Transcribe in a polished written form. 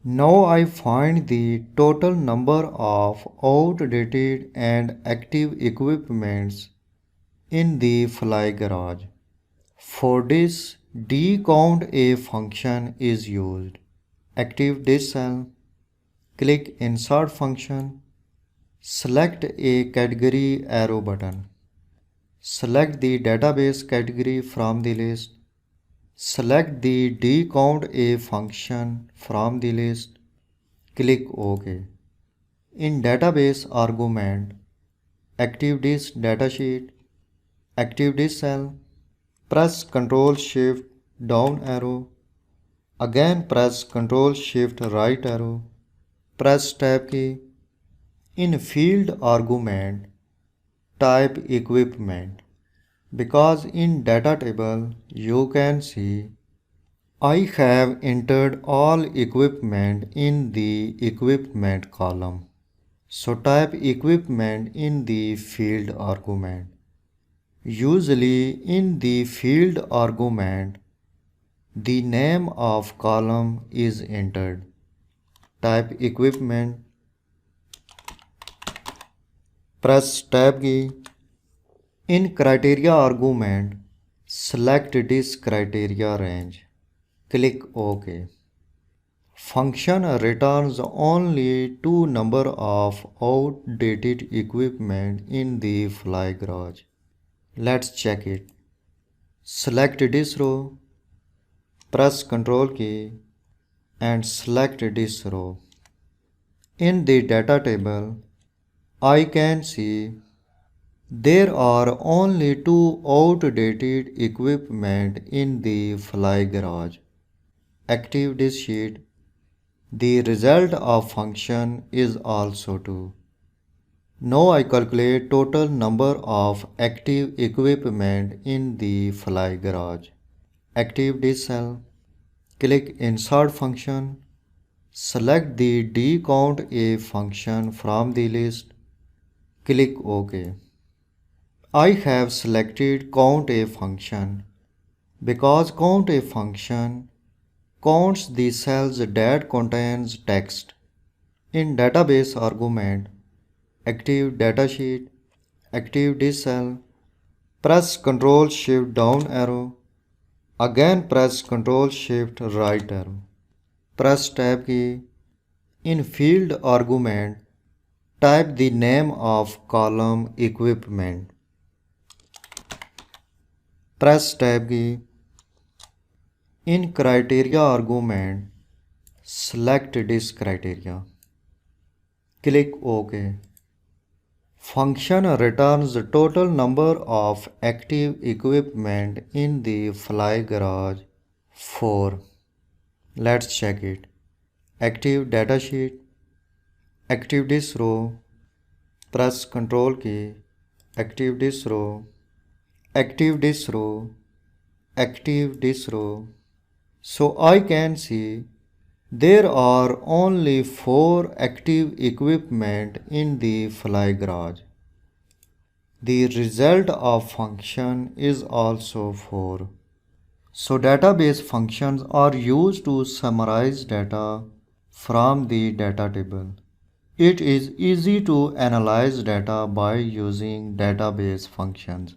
Now I find the total number of outdated and active equipments in the fly garage. For this, DCOUNTA function is used. Active this cell, click Insert function, select a category arrow button. Select the database category from the list. Select the DCOUNTA function from the list. Click OK. In database argument, active this datasheet, active this cell, press Ctrl Shift down arrow, again press Ctrl Shift right arrow, press tab key. In field argument, type equipment, because in data table you can see I have entered all equipment in the equipment column. So type equipment in the field argument. Usually in the field argument, the name of column is entered. Type equipment, press tab key. In criteria argument, select this criteria range. Click OK. Function returns only two number of outdated equipment in the fly garage. Let's check it. Select this row, press Ctrl key and select this row. In the data table, I can see there are only two outdated equipment in the fly garage. Active this sheet. The result of function is also 2. Now I calculate total number of active equipment in the fly garage. Active this cell. Click Insert function. Select the DCOUNTA function from the list. Click OK. I have selected COUNTA function because COUNTA function counts the cells that contains text. In database argument, active datasheet, active this cell, press Ctrl Shift down arrow, again press Ctrl Shift right arrow, press tab key. In field argument, type the name of column equipment. Press tab key. In criteria argument, select this criteria. Click OK. Function returns the total number of active equipment in the fly garage 4. Let's check it. Active datasheet, active this row, press Ctrl key, active this row, active this row, active this row. So I can see there are only 4 active equipment in the fly garage. The result of function is also 4. So database functions are used to summarize data from the data table. It is easy to analyze data by using database functions.